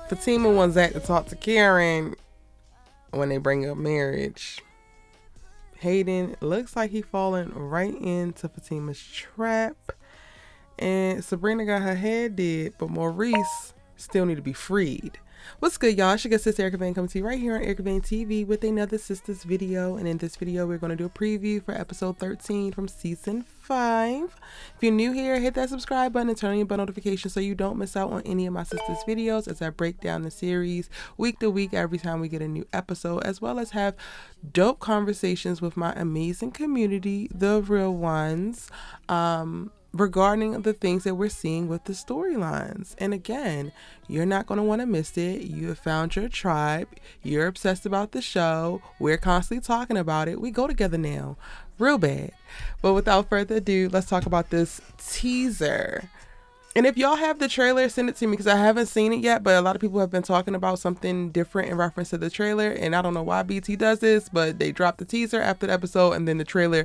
Fatima wants ZAC to talk to Karen when they bring up marriage. Hayden looks like he falling right into Fatima's trap. And Sabrina got her head did, but Maurice still need to be freed. What's good, y'all? It's your good sister Erica Vane coming to you right here on Erica Vane TV with another Sistas video. And in this video, we're going to do a preview for episode 13 from season 5. If you're new here, hit that subscribe button and turn on your bell notifications so you don't miss out on any of my Sistas videos as I break down the series week to week every time we get a new episode, as well as have dope conversations with my amazing community, the real ones, regarding the things that we're seeing with the storylines. And again, you're not going to want to miss it. You have found your tribe. You're obsessed about the show. We're constantly talking about it. We go together now. Real bad. But without further ado, let's talk about this teaser. And if y'all have the trailer, send it to me because I haven't seen it yet, but a lot of people have been talking about something different in reference to the trailer, and I don't know why BT does this, but they drop the teaser after the episode and then the trailer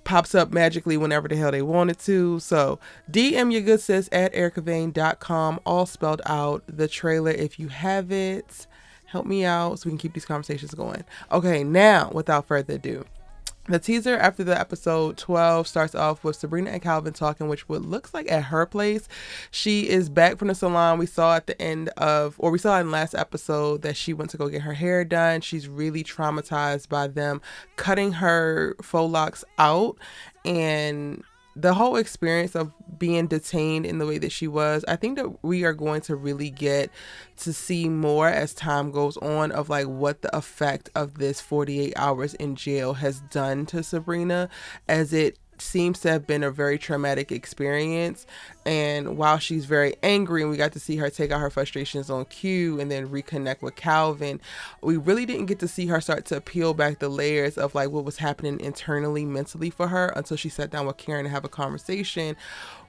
pops up magically whenever the hell they want it to. So DM your good sis at ericavane.com, all spelled out, the trailer if you have it. Help me out so we can keep these conversations going. Okay, now without further ado, the teaser after the episode 12 starts off with Sabrina and Calvin talking, which what looks like at her place. She is back from the salon. We saw at the end of, or we saw in the last episode that she went to go get her hair done. She's really traumatized by them cutting her faux locks out, and the whole experience of being detained in the way that she was. I think that we are going to really get to see more as time goes on of like what the effect of this 48 hours in jail has done to Sabrina, as it seems to have been a very traumatic experience. And while she's very angry and we got to see her take out her frustrations on cue and then reconnect with Calvin, we really didn't get to see her start to peel back the layers of like what was happening internally mentally for her until she sat down with Karen to have a conversation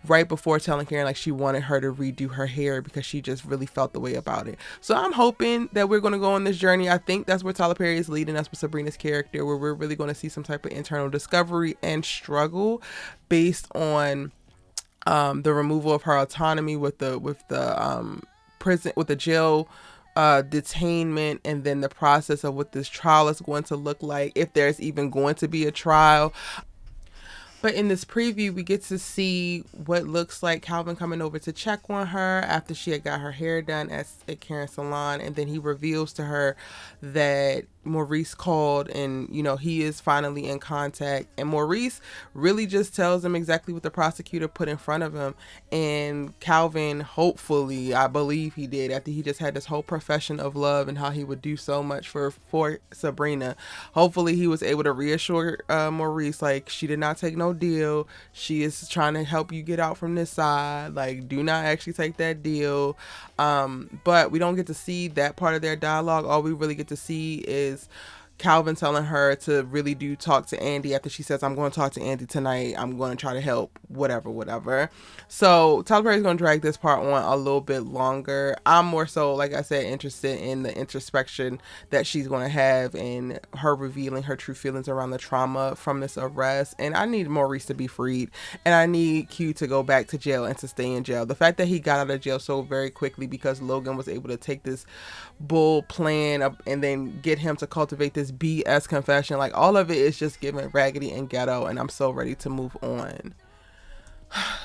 right before telling Karen like she wanted her to redo her hair because she just really felt the way about it. So I'm hoping that we're going to go on this journey. I think that's where Tyler Perry is leading us with Sabrina's character, where we're really going to see some type of internal discovery and struggle based on the removal of her autonomy with the prison, with the jail detainment, and then the process of what this trial is going to look like, if there's even going to be a trial. But in this preview, we get to see what looks like Calvin coming over to check on her after she had got her hair done at Karen's salon. And then he reveals to her that Maurice called and, you know, he is finally in contact. And Maurice really just tells him exactly what the prosecutor put in front of him. And Calvin, hopefully, I believe he did, after he just had this whole profession of love and how he would do so much for Sabrina. Hopefully he was able to reassure Maurice, like, she did not take no deal. She is trying to help you get out from this side. Like, do not actually take that deal. But we don't get to see that part of their dialogue. All we really get to see is Calvin telling her to really do talk to Andi after she says, I'm going to talk to Andi tonight. I'm going to try to help, whatever. So Tyler Perry's going to drag this part on a little bit longer. I'm more so, like I said, interested in the introspection that she's going to have and her revealing her true feelings around the trauma from this arrest. And I need Maurice to be freed, and I need Q to go back to jail and to stay in jail. The fact that he got out of jail so very quickly because Logan was able to take this bull plan up and then get him to cultivate this BS confession, like all of it is just giving raggedy and ghetto, and I'm so ready to move on.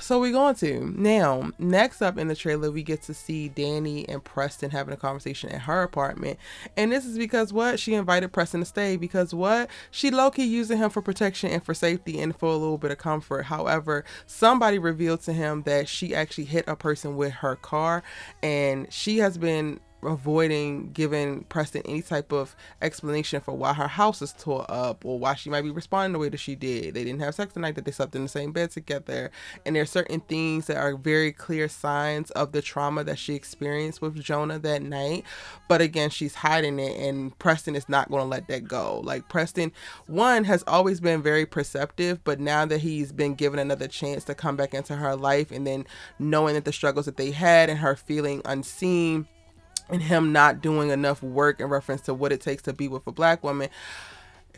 So we're going to now, next up in the trailer, we get to see Danni and Preston having a conversation at her apartment. And this is because what? She invited Preston to stay because what? She low-key using him for protection and for safety and for a little bit of comfort. However, somebody revealed to him that she actually hit a person with her car, and she has been avoiding giving Preston any type of explanation for why her house is tore up or why she might be responding the way that she did. They didn't have sex the night that they slept in the same bed together, and there are certain things that are very clear signs of the trauma that she experienced with Jonah that night, but again, she's hiding it, and Preston is not going to let that go. Like, Preston, one, has always been very perceptive, but now that he's been given another chance to come back into her life, and then knowing that the struggles that they had and her feeling unseen and him not doing enough work in reference to what it takes to be with a black woman,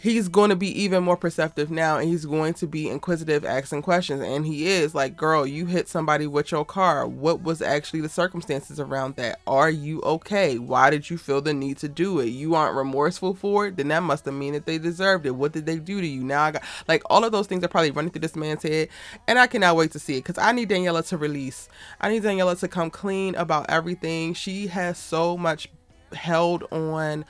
he's going to be even more perceptive now, and he's going to be inquisitive, asking questions. And he is like, girl, you hit somebody with your car. What was actually the circumstances around that? Are you okay? Why did you feel the need to do it? You aren't remorseful for it? Then that must have mean that they deserved it. What did they do to you? Now I got, like, all of those things are probably running through this man's head, and I cannot wait to see it, because I need Daniella to release. I need Daniella to come clean about everything. She has so much held on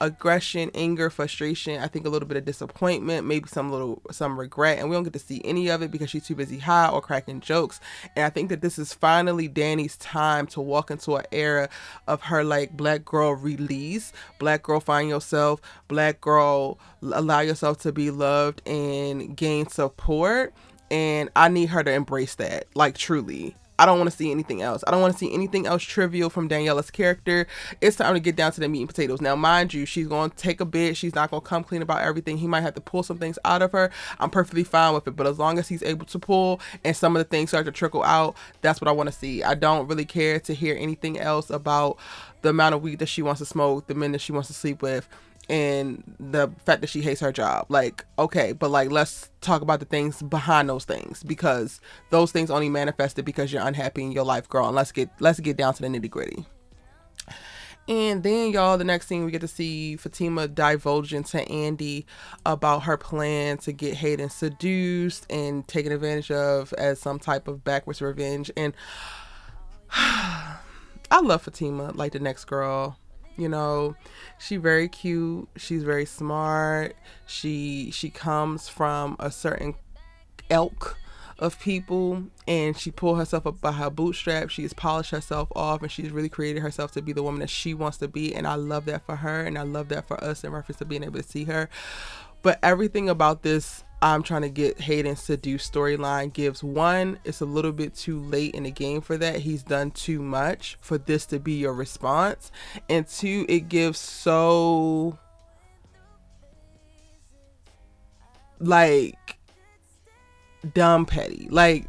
aggression, anger, frustration, I think a little bit of disappointment, maybe some regret, and we don't get to see any of it because she's too busy high or cracking jokes. And I think that this is finally Danny's time to walk into an era of her, like, black girl release, black girl find yourself, black girl allow yourself to be loved and gain support. And I need her to embrace that, like, truly. I don't want to see anything else. I don't want to see anything else trivial from Daniella's character. It's time to get down to the meat and potatoes. Now, mind you, she's going to take a bit. She's not going to come clean about everything. He might have to pull some things out of her. I'm perfectly fine with it. But as long as he's able to pull and some of the things start to trickle out, that's what I want to see. I don't really care to hear anything else about the amount of weed that she wants to smoke, the men that she wants to sleep with, and the fact that she hates her job. Like, okay, but like, let's talk about the things behind those things, because those things only manifested because you're unhappy in your life, girl. And let's get down to the nitty gritty. And then, y'all, the next scene, we get to see Fatima divulging to Andi about her plan to get Hayden seduced and taken advantage of as some type of backwards revenge. And I love Fatima like the next girl. You know, she's very cute. She's very smart. She comes from a certain ilk of people, and she pulled herself up by her bootstraps. She has polished herself off, and she's really created herself to be the woman that she wants to be. And I love that for her, and I love that for us in reference to being able to see her. But everything about this I'm trying to get Hayden seduced storyline gives, one, it's a little bit too late in the game for that. He's done too much for this to be your response. And two, it gives so, like, dumb petty. Like,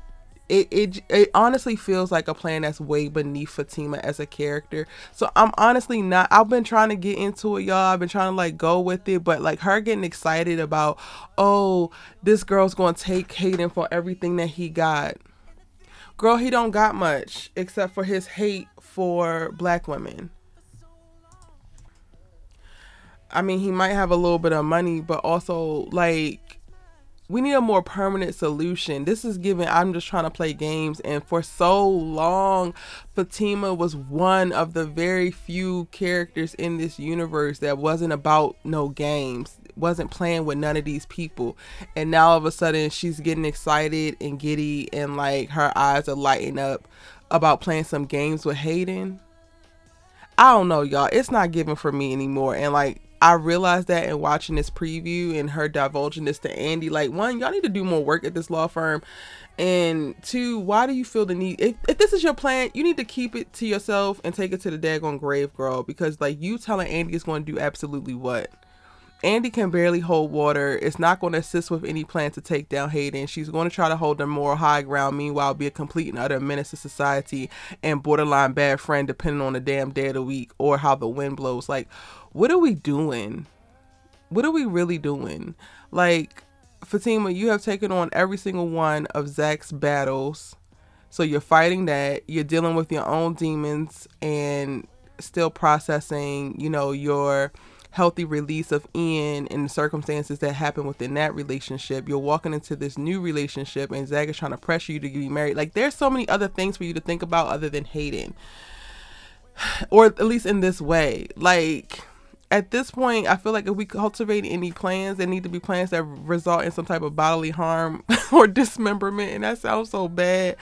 it honestly feels like a plan that's way beneath Fatima as a character. So I'm honestly not, I've been trying to get into it, y'all. I've been trying to like go with it, but like her getting excited about, oh, this girl's gonna take Hayden for everything that he got. Girl, he don't got much except for his hate for black women. I mean, he might have a little bit of money, but also like, we need a more permanent solution. This is given, I'm just trying to play games. And for so long, Fatima was one of the very few characters in this universe that wasn't about no games, wasn't playing with none of these people. And now all of a sudden she's getting excited and giddy, and like her eyes are lighting up about playing some games with Hayden. I don't know, y'all. It's not giving for me anymore. And like, I realized that in watching this preview and her divulging this to Andi. Like, one, y'all need to do more work at this law firm. And two, why do you feel the need? If this is your plan, you need to keep it to yourself and take it to the daggone grave, girl. Because like, you telling Andi is going to do absolutely what? Andi can barely hold water. It's not going to assist with any plan to take down Hayden. She's going to try to hold the moral high ground, meanwhile be a complete and utter menace to society and borderline bad friend, depending on the damn day of the week or how the wind blows. Like, what are we doing? What are we really doing? Like, Fatima, you have taken on every single one of ZAC's battles. So you're fighting that. You're dealing with your own demons and still processing, you know, your healthy release of Ian and the circumstances that happen within that relationship. You're walking into this new relationship and ZAC is trying to pressure you to be married. Like, there's so many other things for you to think about other than Hayden. Or at least in this way. Like, at this point, I feel like if we cultivate any plans, there need to be plans that result in some type of bodily harm or dismemberment. And that sounds so bad.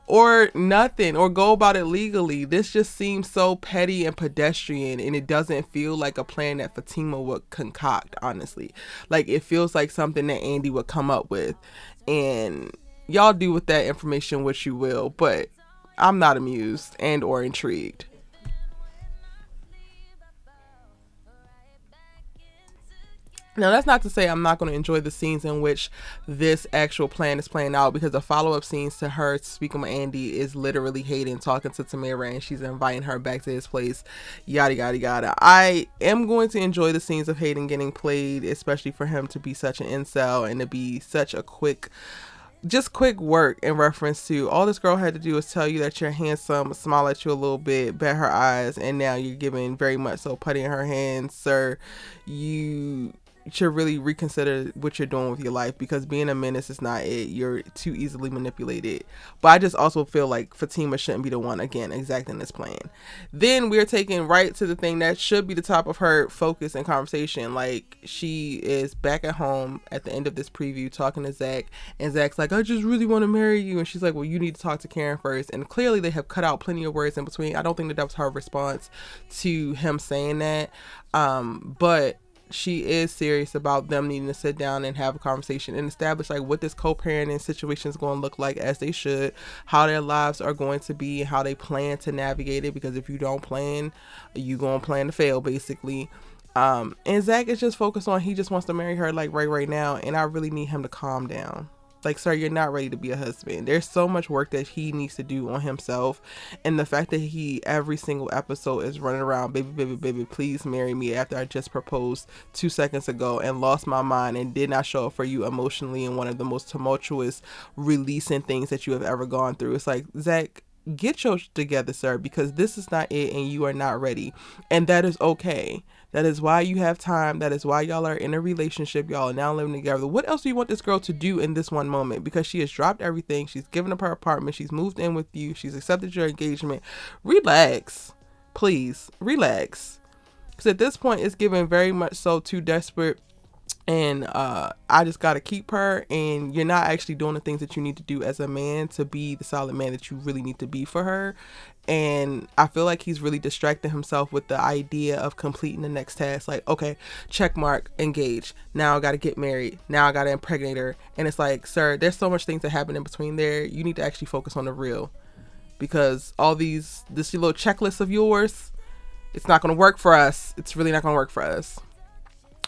Or nothing, or go about it legally. This just seems so petty and pedestrian, and it doesn't feel like a plan that Fatima would concoct, honestly. Like, it feels like something that Andi would come up with. And y'all do with that information what you will, but I'm not amused and or intrigued. Now, that's not to say I'm not going to enjoy the scenes in which this actual plan is playing out, because the follow-up scenes to her speaking with Andi is literally Hayden talking to Tamara and she's inviting her back to his place, yada, yada, yada. I am going to enjoy the scenes of Hayden getting played, especially for him to be such an incel and to be such a quick work in reference to all this girl had to do is tell you that you're handsome, smile at you a little bit, bat her eyes, and now you're giving very much so putty in her hands. Sir, you should really reconsider what you're doing with your life, because being a menace is not it. You're too easily manipulated. But I just also feel like Fatima shouldn't be the one, again, exacting this plan. Then we're taken right to the thing that should be the top of her focus and conversation. Like, she is back at home at the end of this preview talking to ZAC, and ZAC's like, I just really want to marry you. And she's like, well, you need to talk to Karen first. And clearly they have cut out plenty of words in between. I don't think that was her response to him saying that. But she is serious about them needing to sit down and have a conversation and establish like what this co-parenting situation is going to look like, as they should, how their lives are going to be, and how they plan to navigate it, because if you don't plan, you going to plan to fail, basically. And ZAC is just focused on, he just wants to marry her like right now, and I really need him to calm down. Like, sir, you're not ready to be a husband. There's so much work that he needs to do on himself. And the fact that he, every single episode, is running around, baby, baby, baby, please marry me, after I just proposed 2 seconds ago and lost my mind and did not show up for you emotionally in one of the most tumultuous releasing things that you have ever gone through. It's like, ZAC, get your together, sir, because this is not it and you are not ready. And that is okay. That is why you have time. That is why y'all are in a relationship. Y'all are now living together. What else do you want this girl to do in this one moment? Because she has dropped everything. She's given up her apartment. She's moved in with you. She's accepted your engagement. Relax. Please, relax. Because at this point, it's given very much so too desperate. And I just got to keep her, and you're not actually doing the things that you need to do as a man to be the solid man that you really need to be for her. And I feel like he's really distracting himself with the idea of completing the next task. Like, okay, check mark, engaged. Now I got to get married. Now I got to impregnate her. And it's like, sir, there's so much things that happen in between there. You need to actually focus on the real, because all this little checklist of yours, it's not going to work for us. It's really not going to work for us.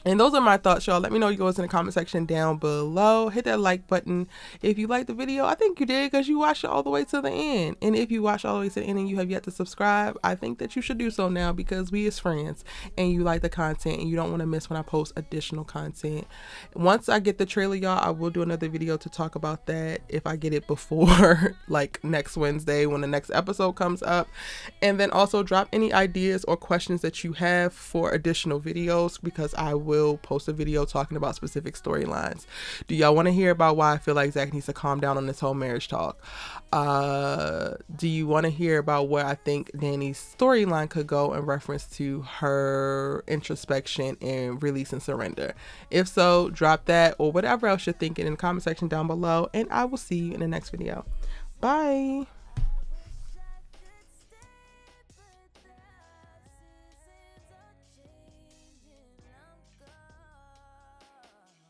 And those are my thoughts, y'all. Let me know yours in the comment section down below. Hit that like button if you liked the video. I think you did, because you watched it all the way to the end. And if you watched all the way to the end and you have yet to subscribe, I think that you should do so now, because we is friends and you like the content and you don't want to miss when I post additional content. Once I get the trailer, y'all, I will do another video to talk about that, if I get it before like next Wednesday when the next episode comes up. And then also drop any ideas or questions that you have for additional videos, because I will post a video talking about specific storylines. Do y'all want to hear about why I feel like ZAC needs to calm down on this whole marriage talk? Do you want to hear about where I think Danny's storyline could go in reference to her introspection and release and surrender? If so, drop that or whatever else you're thinking in the comment section down below, and I will see you in the next video. Bye.